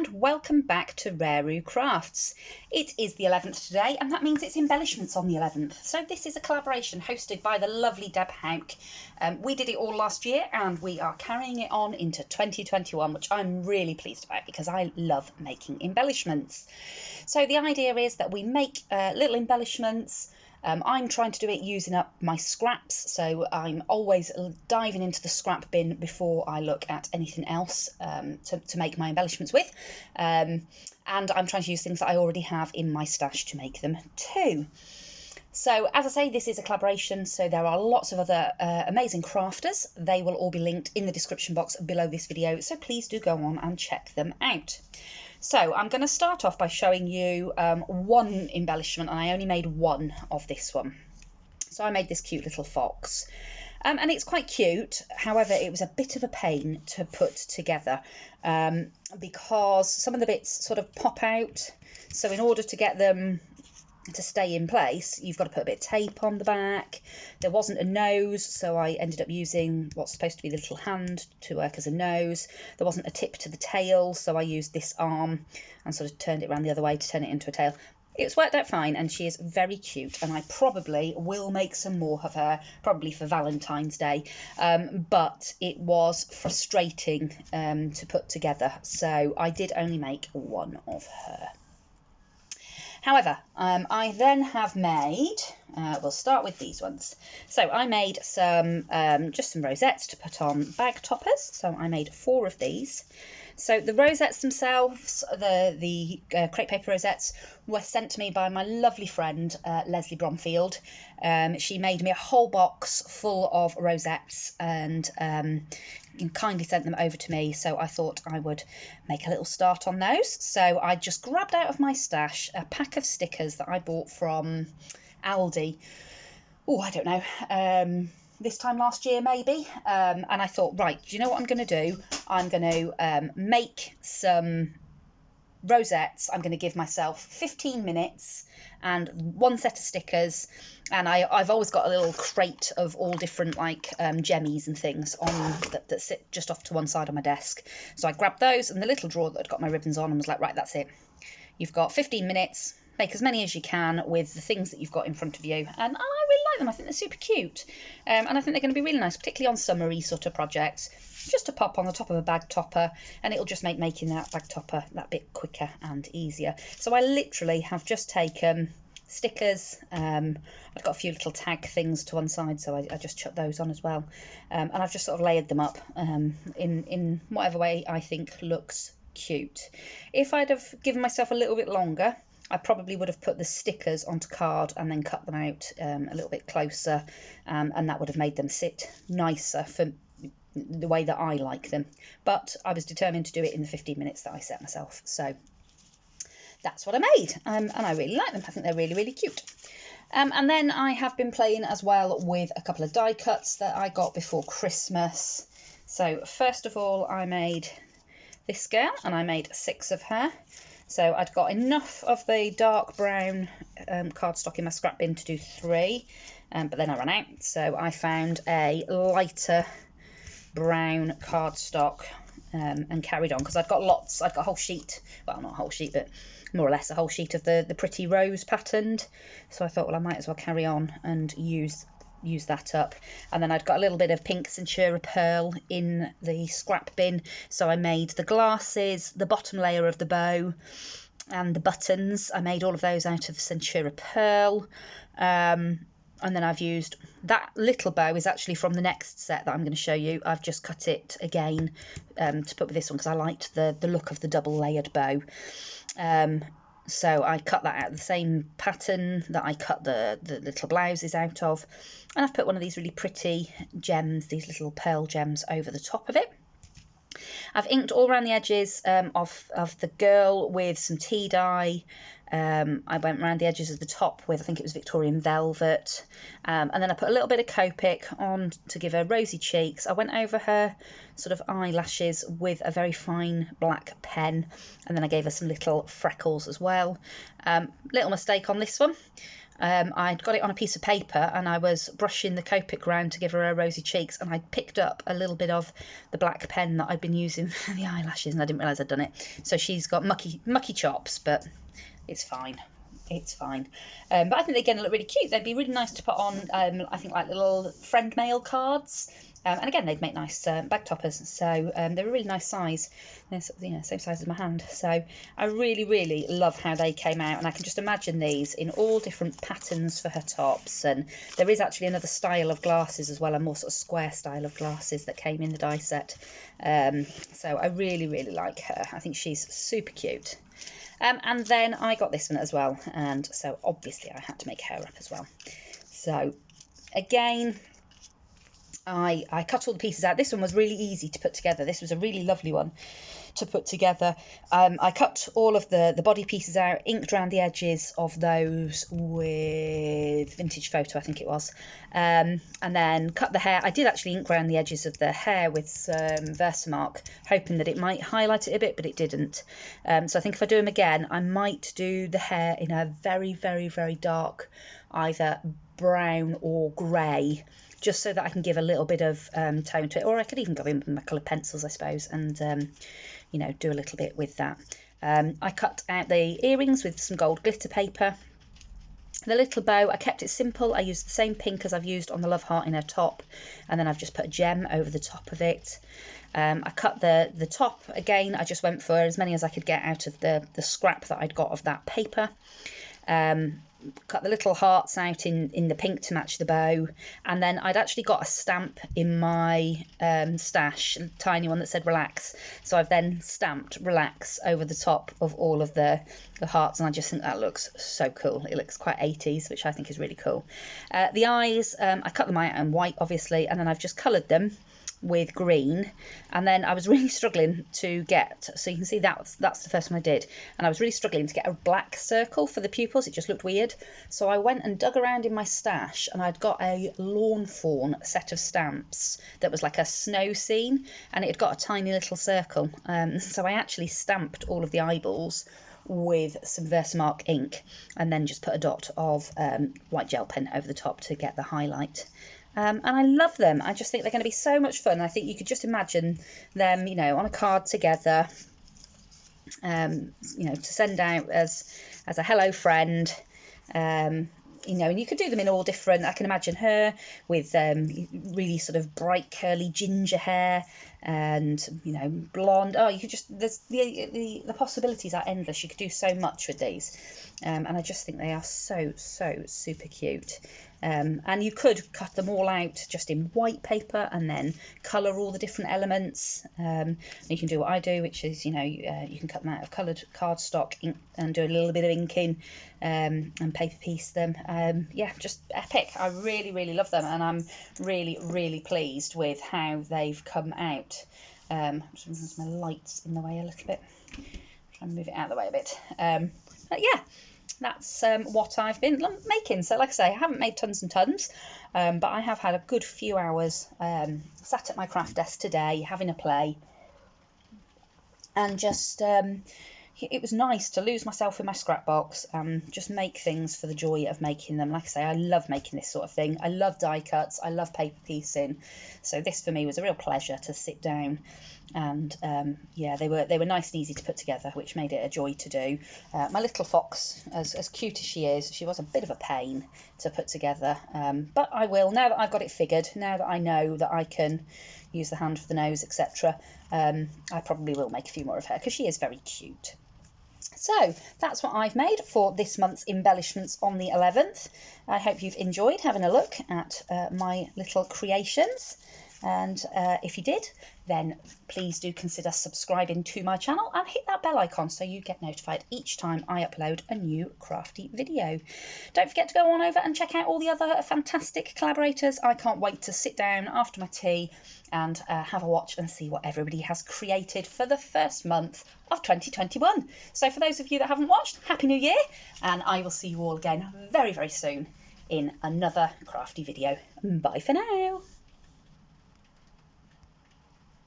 and welcome back to RareRoo Crafts. It is the 11th today, and that means it's Embellishments on the 11th. So this is a collaboration hosted by the lovely Deb Houck. We did it all last year and we are carrying it on into 2021, which I'm really pleased about because I love making embellishments. So the idea is that we make little embellishments. I'm trying to do it using up my scraps, so I'm always diving into the scrap bin before I look at anything else to make my embellishments with. And I'm trying to use things that I already have in my stash to make them too. So as I say, this is a collaboration, so there are lots of other amazing crafters. They will all be linked in the description box below this video, so please do go on and check them out. So I'm going to start off by showing you one embellishment, and I only made one of this one. So I made this cute little fox, and it's quite cute. However, it was a bit of a pain to put together because some of the bits sort of pop out. So in order to get them to stay in place, you've got to put a bit of tape on the back. There wasn't a nose, so I ended up using what's supposed to be the little hand to work as a nose. There wasn't a tip to the tail, so I used this arm and sort of turned it around the other way to turn it into a tail. It's worked out fine, and she is very cute, and I probably will make some more of her, probably for Valentine's Day, but it was frustrating to put together, so I did only make one of her. However, I then have made, we'll start with these ones. So I made some, just some rosettes to put on bag toppers. So I made 4 of these. So the rosettes themselves, the crepe paper rosettes, were sent to me by my lovely friend, Leslie Bromfield. She made me a whole box full of rosettes and kindly sent them over to me, so I thought I would make a little start on those. So I just grabbed out of my stash a pack of stickers that I bought from Aldi. Oh, I don't know, this time last year maybe, and I thought, right, do you know what I'm going to do? I'm going to make some rosettes. I'm going to give myself 15 minutes and one set of stickers, and I've always got a little crate of all different like gemmies and things on that sit just off to one side of my desk. So I grabbed those and the little drawer that had got my ribbons on and was like, right, that's it. You've got 15 minutes. Make as many as you can with the things that you've got in front of you, and I really like them. I think they're super cute, and I think they're going to be really nice, particularly on summery sort of projects, just to pop on the top of a bag topper, and it'll just make making that bag topper that bit quicker and easier. So I literally have just taken stickers. I've got a few little tag things to one side, so I just chucked those on as well, and I've just sort of layered them up in whatever way I think looks cute. If I'd have given myself a little bit longer, I probably would have put the stickers onto card and then cut them out a little bit closer, and that would have made them sit nicer for the way that I like them. But I was determined to do it in the 15 minutes that I set myself. So that's what I made, and I really like them. I think they're really, really cute. And then I have been playing as well with a couple of die cuts that I got before Christmas. So first of all, I made this girl, and I made 6 of her. So I'd got enough of the dark brown cardstock in my scrap bin to do 3, but then I ran out. So I found a lighter brown cardstock and carried on, because I'd got lots. I'd got a whole sheet, well, not a whole sheet, but more or less a whole sheet of the pretty rose patterned. So I thought, well, I might as well carry on and use that up. And then I'd got a little bit of pink Centura pearl in the scrap bin, so I made the glasses, the bottom layer of the bow, and the buttons. I made all of those out of Centura pearl, and then I've used that little bow is actually from the next set that I'm going to show you. I've just cut it again to put with this one because I liked the look of the double layered bow. So I cut that out of the same pattern that I cut the little blouses out of, and I've put one of these really pretty gems, these little pearl gems, over the top of it. I've inked all around the edges of the girl with some tea dye. I went around the edges of the top with, I think it was Victorian velvet, and then I put a little bit of Copic on to give her rosy cheeks. I went over her sort of eyelashes with a very fine black pen, and then I gave her some little freckles as well. Little mistake on this one. I'd got it on a piece of paper and I was brushing the Copic round to give her rosy cheeks, and I picked up a little bit of the black pen that I'd been using for the eyelashes, and I didn't realise I'd done it. So she's got mucky chops, but it's fine. It's fine. But I think they're going to look really cute. They'd be really nice to put on, I think, like little friend mail cards. And again, they'd make nice bag toppers. So they're a really nice size. They're, you know, same size as my hand. So I really, really love how they came out. And I can just imagine these in all different patterns for her tops. And there is actually another style of glasses as well, a more sort of square style of glasses that came in the die set. So I really, really like her. I think she's super cute. And then I got this one as well, and so obviously I had to make her up as well. So again, I cut all the pieces out. This one was really easy to put together. This was a really lovely one to put together. I cut all of the body pieces out, inked around the edges of those with Vintage Photo, I think it was, and then cut the hair. I did actually ink around the edges of the hair with some Versamark, hoping that it might highlight it a bit, but it didn't. So I think if I do them again, I might do the hair in a very, very, very dark, either brown or grey, just so that I can give a little bit of tone to it. Or I could even go in with my coloured pencils, I suppose, and you know, do a little bit with that. I cut out the earrings with some gold glitter paper. The little bow, I kept it simple. I used the same pink as I've used on the love heart in her top, and then I've just put a gem over the top of it. I cut the top again. I just went for as many as I could get out of the scrap that I'd got of that paper. Cut the little hearts out in the pink to match the bow, and then I'd actually got a stamp in my stash, a tiny one that said relax, so I've then stamped relax over the top of all of the hearts, and I just think that looks so cool. It looks quite 80s, which I think is really cool. The eyes, I cut them out in white obviously, and then I've just coloured them with green, and then I was really struggling to get, so you can see that's the first one I did, and I was really struggling to get a black circle for the pupils. It just looked weird, so I went and dug around in my stash, and I'd got a lawn fawn set of stamps that was like a snow scene, and it had got a tiny little circle, so I actually stamped all of the eyeballs with some Versamark ink, and then just put a dot of white gel pen over the top to get the highlight. And I love them. I just think they're going to be so much fun. I think you could just imagine them, you know, on a card together, you know, to send out as a hello friend. You know, and you could do them in all different. I can imagine her with really sort of bright curly ginger hair, and you know, blonde. Oh, you could just, there's the possibilities are endless. You could do so much with these, and I just think they are so super cute. And you could cut them all out just in white paper and then colour all the different elements. You can do what I do, which is, you know, you can cut them out of coloured cardstock ink and do a little bit of inking, and paper piece them. Yeah, just epic. I really love them, and I'm really pleased with how they've come out. Sometimes my light's in the way a little bit. Try and move it out of the way a bit. But yeah, that's what I've been making. So like I say, I haven't made tons and tons, but I have had a good few hours sat at my craft desk today having a play, and just it was nice to lose myself in my scrap box and just make things for the joy of making them. Like I say, I love making this sort of thing. I love die cuts, I love paper piecing, so this for me was a real pleasure to sit down. And yeah, they were nice and easy to put together, which made it a joy to do. My little fox, as cute as she is, she was a bit of a pain to put together, but I will, now that I've got it figured, now that I know that I can use the hand for the nose, etc. I probably will make a few more of her, because she is very cute. So that's what I've made for this month's embellishments on the 11th. I hope you've enjoyed having a look at my little creations. And if you did, then please do consider subscribing to my channel and hit that bell icon so you get notified each time I upload a new crafty video. Don't forget to go on over and check out all the other fantastic collaborators. I can't wait to sit down after my tea and have a watch and see what everybody has created for the first month of 2021. So for those of you that haven't watched, Happy New Year, and I will see you all again very soon in another crafty video. Bye for now.